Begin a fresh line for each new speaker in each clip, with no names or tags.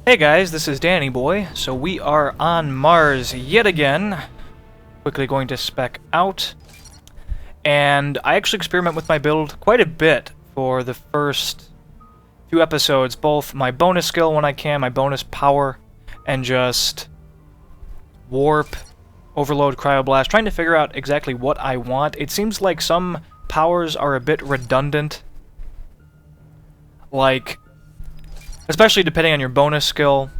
Hey guys, this is Danny Boy. So we are on Mars yet again. Quickly going to spec out. And I actually experiment with my build quite a bit for the first few episodes. Both my bonus skill when I can, my bonus power, and just warp, overload, cryoblast. Trying to figure out exactly what I want. It seems like some powers are a bit redundant. Like, especially depending on your bonus skill.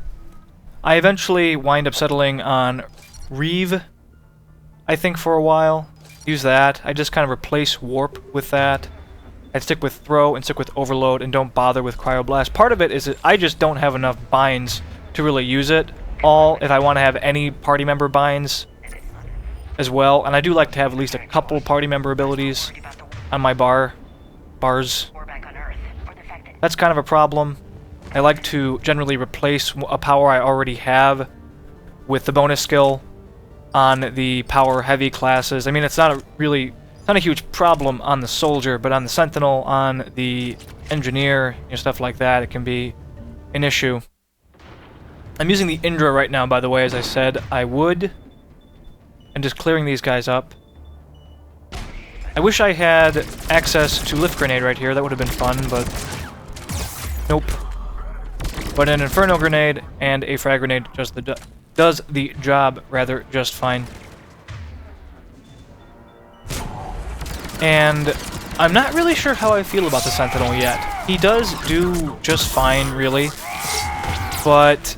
I eventually wind up settling on Reeve, I think, for a while. Use that. I just kind of replace Warp with that. I'd stick with Throw and stick with Overload and don't bother with Cryoblast. Part of it is that I just don't have enough binds to really use it all if I want to have any party member binds as well. And I do like to have at least a couple party member abilities on my bars. That's kind of a problem. I like to generally replace a power I already have with the bonus skill on the power-heavy classes. I mean, it's not a huge problem on the soldier, but on the Sentinel, on the engineer, stuff like that, it can be an issue. I'm using the Indra right now, by the way, as I said I would, and just clearing these guys up. I wish I had access to Lift Grenade right here. That would have been fun, but nope. But an Inferno Grenade and a Frag Grenade does the job rather just fine. And I'm not really sure how I feel about the Sentinel yet. He does do just fine, really. But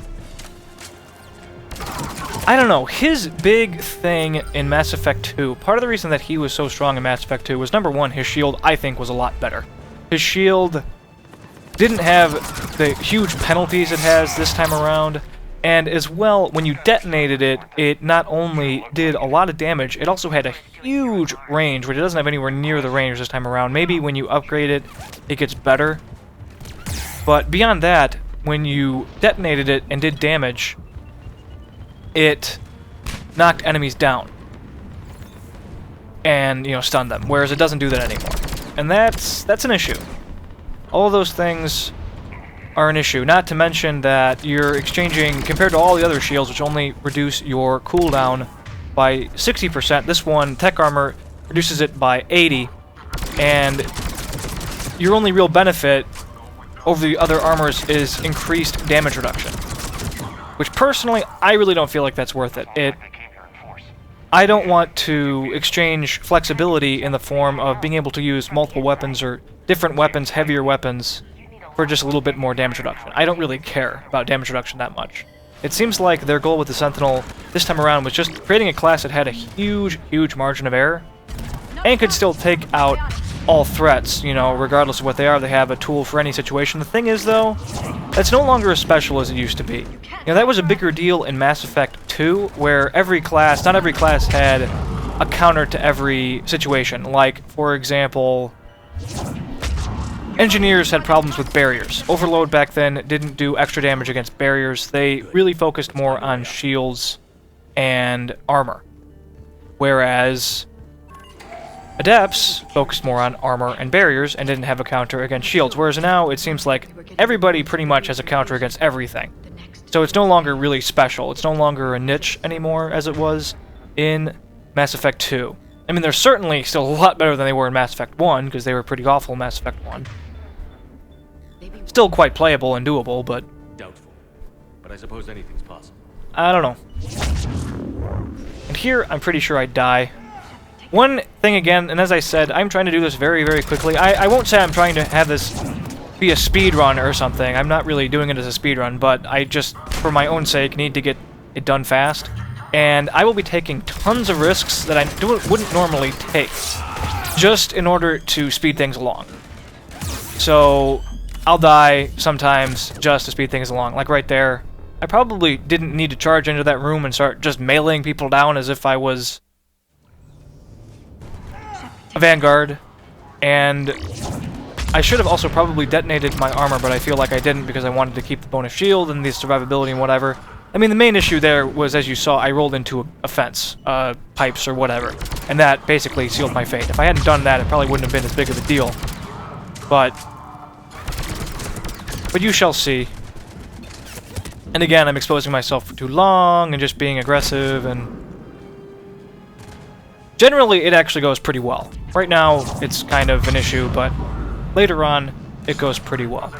I don't know. His big thing in Mass Effect 2, part of the reason that he was so strong in Mass Effect 2 was, number one, his shield, I think, was a lot better. His shield didn't have the huge penalties it has this time around, and as well, when you detonated it, it not only did a lot of damage, it also had a huge range, which it doesn't have anywhere near the range this time around. Maybe when you upgrade it, it gets better. But beyond that, when you detonated it and did damage, it knocked enemies down and, stunned them, whereas it doesn't do that anymore. And that's an issue. All of those things are an issue, not to mention that you're exchanging, compared to all the other shields, which only reduce your cooldown by 60%, this one, Tech Armor, reduces it by 80%, and your only real benefit over the other armors is increased damage reduction. Which, personally, I really don't feel like that's worth it. I don't want to exchange flexibility in the form of being able to use multiple weapons or different weapons, heavier weapons, for just a little bit more damage reduction. I don't really care about damage reduction that much. It seems like their goal with the Sentinel this time around was just creating a class that had a huge, huge margin of error and could still take out all threats, regardless of what they are. They have a tool for any situation. The thing is, though, that's no longer as special as it used to be. That was a bigger deal in Mass Effect 2, where not every class had a counter to every situation. Like, for example, engineers had problems with barriers. Overload back then didn't do extra damage against barriers. They really focused more on shields and armor. Whereas Adepts focused more on armor and barriers and didn't have a counter against shields, whereas now it seems like everybody pretty much has a counter against everything. So it's no longer really special. It's no longer a niche anymore as it was in Mass Effect 2. I mean, they're certainly still a lot better than they were in Mass Effect 1, because they were pretty awful in Mass Effect 1. Still quite playable and doable, but
doubtful. But I suppose anything's possible.
I don't know. And here, I'm pretty sure I die. One thing again, and as I said, I'm trying to do this very, very quickly. I won't say I'm trying to have this be a speed run or something. I'm not really doing it as a speed run, but I just, for my own sake, need to get it done fast. And I will be taking tons of risks that I wouldn't normally take, just in order to speed things along. So I'll die sometimes just to speed things along. Like right there, I probably didn't need to charge into that room and start just meleeing people down as if I was a Vanguard, and I should have also probably detonated my armor, but I feel like I didn't because I wanted to keep the bonus shield and the survivability and whatever. I mean, the main issue there was, as you saw, I rolled into a fence, pipes or whatever, and that basically sealed my fate. If I hadn't done that, it probably wouldn't have been as big of a deal. But you shall see. And again, I'm exposing myself for too long and just being aggressive, and generally it actually goes pretty well. Right now it's kind of an issue, but later on it goes pretty well.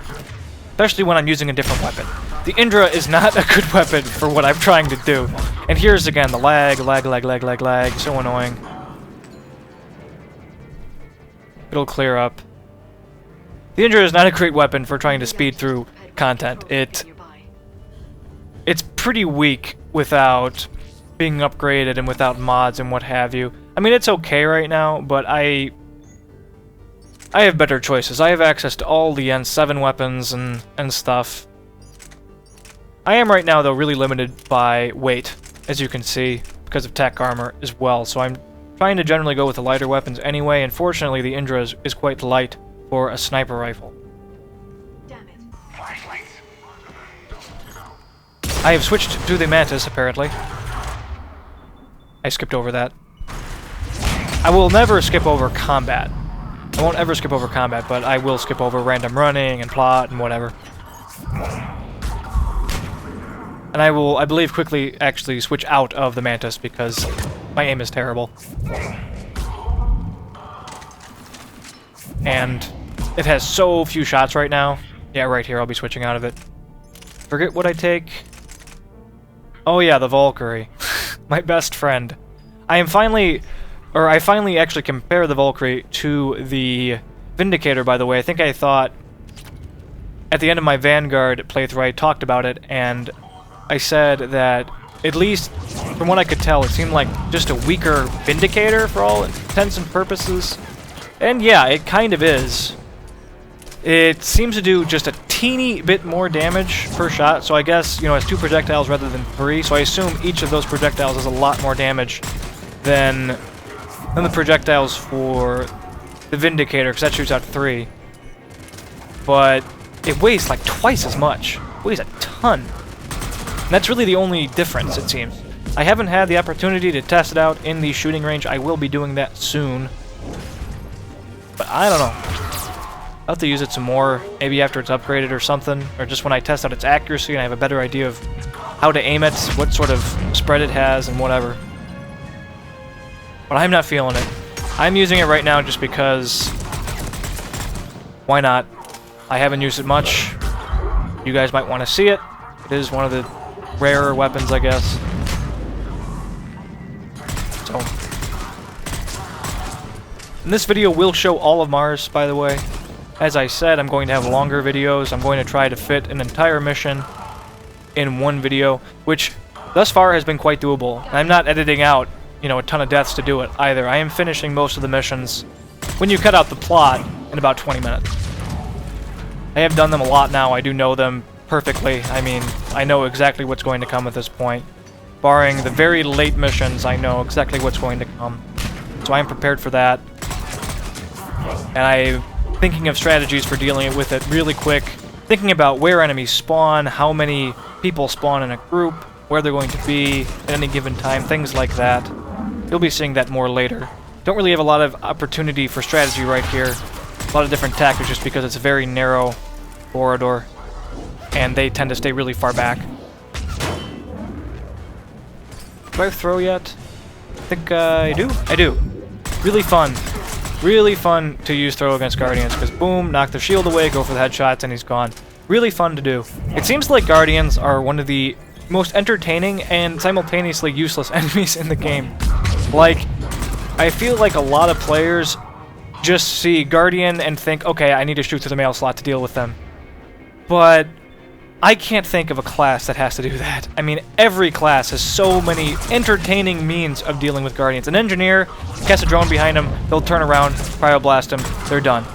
Especially when I'm using a different weapon. The Indra is not a good weapon for what I'm trying to do. And here's again the lag, so annoying. It'll clear up. The Indra is not a great weapon for trying to speed through content. It's pretty weak without being upgraded and without mods and what have you. I mean, it's okay right now, but I have better choices. I have access to all the N7 weapons and stuff. I am right now, though, really limited by weight, as you can see, because of tech armor as well. So I'm trying to generally go with the lighter weapons anyway, and fortunately the Indra is quite light for a sniper rifle. I have switched to the Mantis, apparently. I skipped over that. I will never skip over combat. I won't ever skip over combat, but I will skip over random running and plot and whatever. And I will, I believe, quickly actually switch out of the Mantis because my aim is terrible. And it has so few shots right now. Yeah, right here, I'll be switching out of it. Forget what I take. Oh yeah, the Valkyrie. My best friend. I finally actually compare the Valkyrie to the Vindicator, by the way. I think I thought at the end of my Vanguard playthrough I talked about it, and I said that, at least from what I could tell, it seemed like just a weaker Vindicator for all intents and purposes. And yeah, it kind of is. It seems to do just a teeny bit more damage per shot, so I guess, you know, it's 2 projectiles rather than 3, so I assume each of those projectiles has a lot more damage than the projectiles for the Vindicator, because that shoots out 3. But it weighs like twice as much. It weighs a ton. And that's really the only difference, it seems. I haven't had the opportunity to test it out in the shooting range. I will be doing that soon. But I don't know. I'll have to use it some more, maybe after it's upgraded or something, or just when I test out its accuracy and I have a better idea of how to aim it, what sort of spread it has, and whatever. But I'm not feeling it. I'm using it right now just because... why not? I haven't used it much. You guys might want to see it. It is one of the rarer weapons, I guess. So... and this video will show all of Mars, by the way. As I said, I'm going to have longer videos. I'm going to try to fit an entire mission in one video, which thus far has been quite doable. I'm not editing out, you know, a ton of deaths to do it either. I am finishing most of the missions, when you cut out the plot, in about 20 minutes. I have done them a lot now. I do know them perfectly. I mean, I know exactly what's going to come at this point. Barring the very late missions, I know exactly what's going to come. So I am prepared for that. And I'm thinking of strategies for dealing with it really quick. Thinking about where enemies spawn, how many people spawn in a group, where they're going to be at any given time, things like that. You'll be seeing that more later. Don't really have a lot of opportunity for strategy right here. A lot of different tactics just because it's a very narrow corridor. And they tend to stay really far back. Do I throw yet? I think I do. I do. Really fun. Really fun to use throw against Guardians, because boom, knock the shield away, go for the headshots, and he's gone. Really fun to do. It seems like Guardians are one of the most entertaining and simultaneously useless enemies in the game. Like, I feel like a lot of players just see Guardian and think, okay, I need to shoot through the mail slot to deal with them. But I can't think of a class that has to do that. I mean, every class has so many entertaining means of dealing with Guardians. An engineer, cast a drone behind him, they'll turn around, cryoblast him, they're done.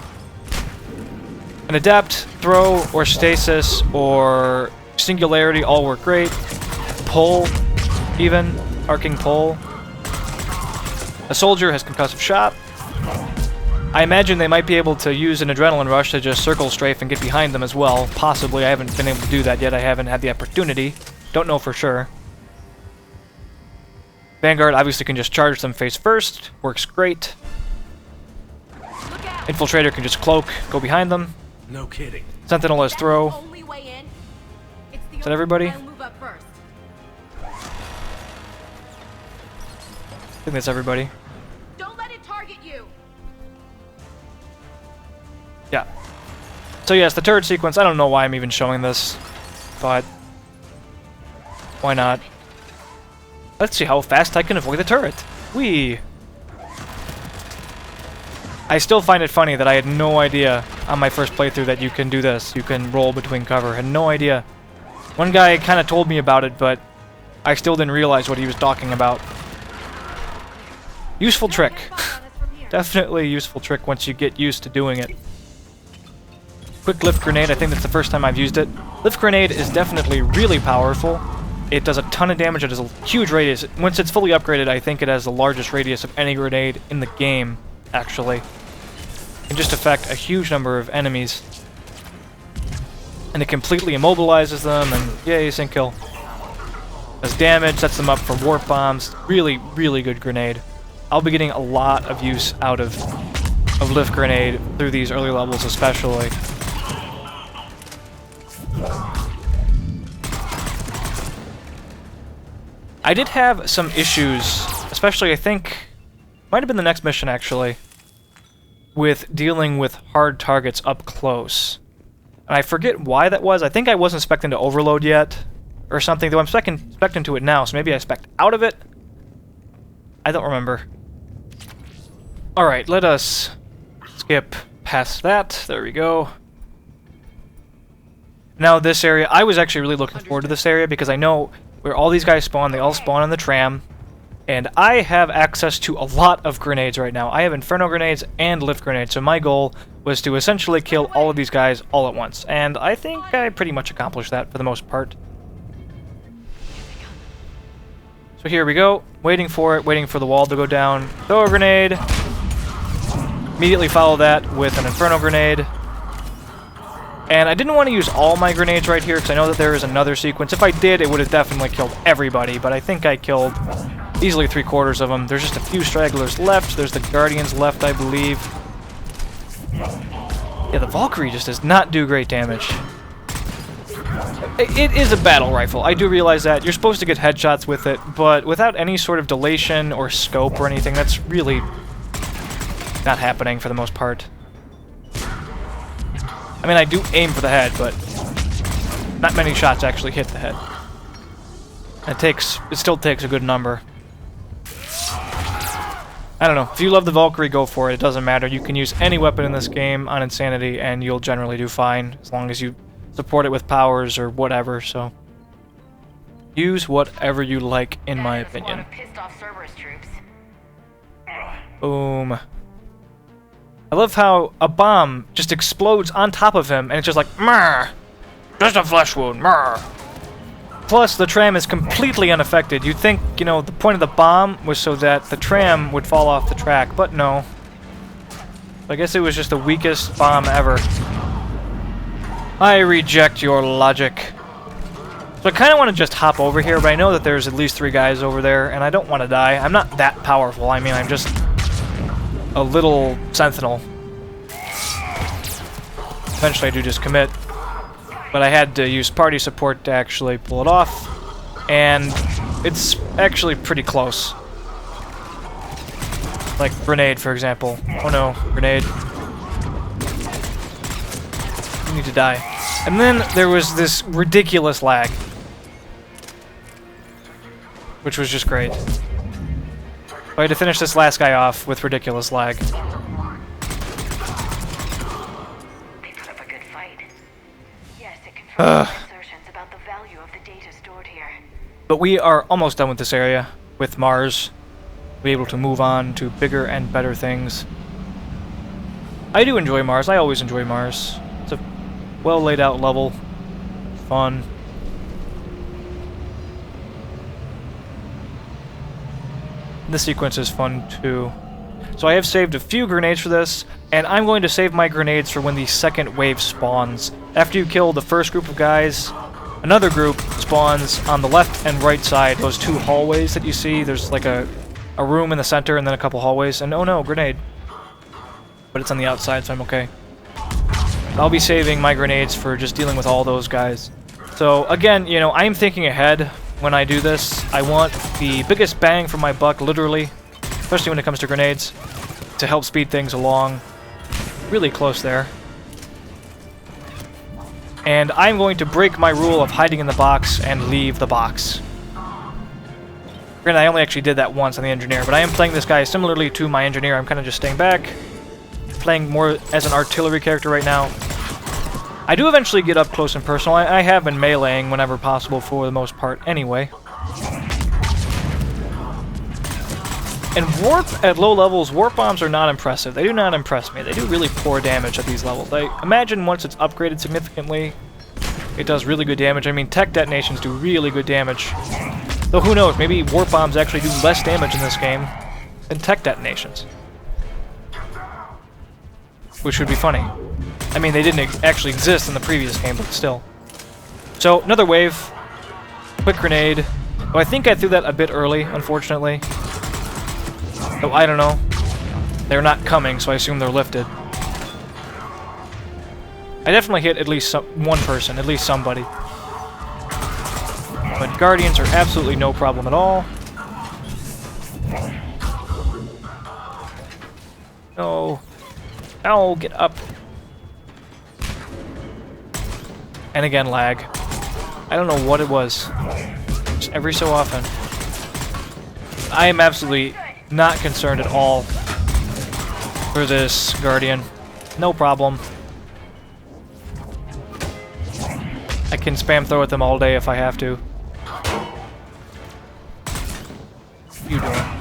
An adept, throw, or stasis, or singularity all work great. Pull, even, arcing pull. A soldier has concussive shot. I imagine they might be able to use an adrenaline rush to just circle strafe and get behind them as well. Possibly. I haven't been able to do that yet. I haven't had the opportunity. Don't know for sure. Vanguard obviously can just charge them face first. Works great. Infiltrator can just cloak, go behind them.
No kidding.
Sentinel has throw. Is that everybody? I think that's everybody.
Don't let it target you.
Yeah. So yes, the turret sequence, I don't know why I'm even showing this, but why not? Let's see how fast I can avoid the turret. Whee! I still find it funny that I had no idea on my first playthrough that you can do this. You can roll between cover. I had no idea. One guy kind of told me about it, but I still didn't realize what he was talking about. Useful trick. Definitely a useful trick once you get used to doing it. Quick lift grenade, I think that's the first time I've used it. Lift grenade is definitely really powerful. It does a ton of damage, it has a huge radius. Once it's fully upgraded, I think it has the largest radius of any grenade in the game, actually. It can just affect a huge number of enemies. And it completely immobilizes them, and yay, sync kill. Does damage, sets them up for warp bombs. Really, really good grenade. I'll be getting a lot of use out of lift grenade through these early levels especially. I did have some issues, especially I think, might have been the next mission actually, with dealing with hard targets up close. And I forget why that was. I think I wasn't expecting to overload yet, or something, though I'm expecting to it now, so maybe I spec'd out of it? I don't remember. Alright, let us skip past that. There we go. Now this area, I was actually really looking forward to this area because I know where all these guys spawn. They all spawn on the tram. And I have access to a lot of grenades right now. I have Inferno grenades and lift grenades, so my goal was to essentially kill all of these guys all at once. And I think I pretty much accomplished that for the most part. So here we go, waiting for it, waiting for the wall to go down. Throw a grenade. Immediately follow that with an Inferno grenade. And I didn't want to use all my grenades right here because I know that there is another sequence. If I did, it would have definitely killed everybody, but I think I killed easily 3/4 of them. There's just a few stragglers left. There's the Guardians left, I believe. Yeah, the Valkyrie just does not do great damage. It is a battle rifle, I do realize that. You're supposed to get headshots with it, but without any sort of dilation or scope or anything, that's really not happening for the most part. I mean, I do aim for the head, but not many shots actually hit the head. It still takes a good number. I don't know. If you love the Valkyrie, go for it. It doesn't matter. You can use any weapon in this game on Insanity, and you'll generally do fine, as long as you support it with powers or whatever, so use whatever you like, in my opinion.
Pissed off Cerberus troops.
Boom. I love how a bomb just explodes on top of him, and it's just like, Mrr! Just a flesh wound, Mrr! Plus, the tram is completely unaffected. You'd think, you know, the point of the bomb was so that the tram would fall off the track, but no. I guess it was just the weakest bomb ever. I reject your logic. So I kind of want to just hop over here, but I know that there's at least 3 guys over there, and I don't want to die. I'm not that powerful. I mean, I'm just a little Sentinel. Eventually I do just commit. But I had to use party support to actually pull it off, and it's actually pretty close. Like grenade, for example. Oh no, grenade. You need to die. And then there was this ridiculous lag, which was just great. I had to finish this last guy off with ridiculous lag.
They put up a good fight. Yes, it confirms assertions about the value of the data stored here.
But we are almost done with this area, with Mars. We'll be able to move on to bigger and better things. I do enjoy Mars. I always enjoy Mars. It's a well laid out level. Fun. This sequence is fun too. So I have saved a few grenades for this, and I'm going to save my grenades for when the second wave spawns. After you kill the first group of guys, another group spawns on the left and right side, those 2 hallways that you see. There's like a room in the center and then a couple hallways, and oh no, grenade. But it's on the outside, so I'm okay. I'll be saving my grenades for just dealing with all those guys. So So again, you know, I'm thinking ahead when I do this. I want the biggest bang for my buck, literally, especially when it comes to grenades, to help speed things along. Really close there. And I'm going to break my rule of hiding in the box and leave the box. Granted, I only actually did that once on the engineer, but I am playing this guy similarly to my engineer. I'm kind of just staying back, playing more as an artillery character right now. I do eventually get up close and personal. I have been meleeing whenever possible for the most part anyway. And warp at low levels, warp bombs are not impressive. They do not impress me. They do really poor damage at these levels. I imagine once it's upgraded significantly, it does really good damage. I mean, tech detonations do really good damage. Though who knows, maybe warp bombs actually do less damage in this game than tech detonations. Which would be funny. I mean, they didn't actually exist in the previous game, but still. So, another wave. Quick grenade. Oh, I think I threw that a bit early, unfortunately. Oh, I don't know. They're not coming, so I assume they're lifted. I definitely hit at least one person, at least somebody. But Guardians are absolutely no problem at all. No. Ow, get up. And again, lag. I don't know what it was. Just every so often. I am absolutely not concerned at all for this Guardian. No problem. I can spam throw at them all day if I have to. You doing?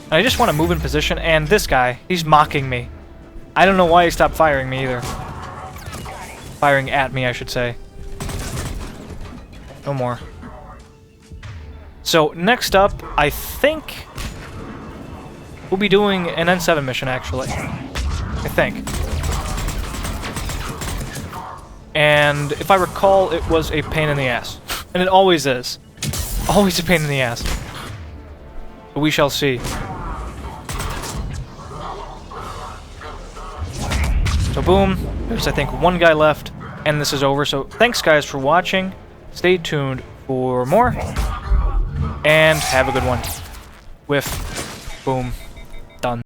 I just want to move in position, and this guy, he's mocking me. I don't know why he stopped firing me either. Firing at me, I should say. No more. So, next up, I think we'll be doing an N7 mission, actually. I think. And if I recall, it was a pain in the ass. And it always is. Always a pain in the ass. But we shall see. So boom, there's I think one guy left, and this is over. So thanks guys for watching. Stay tuned for more, and have a good one. Whiff. Boom. Done.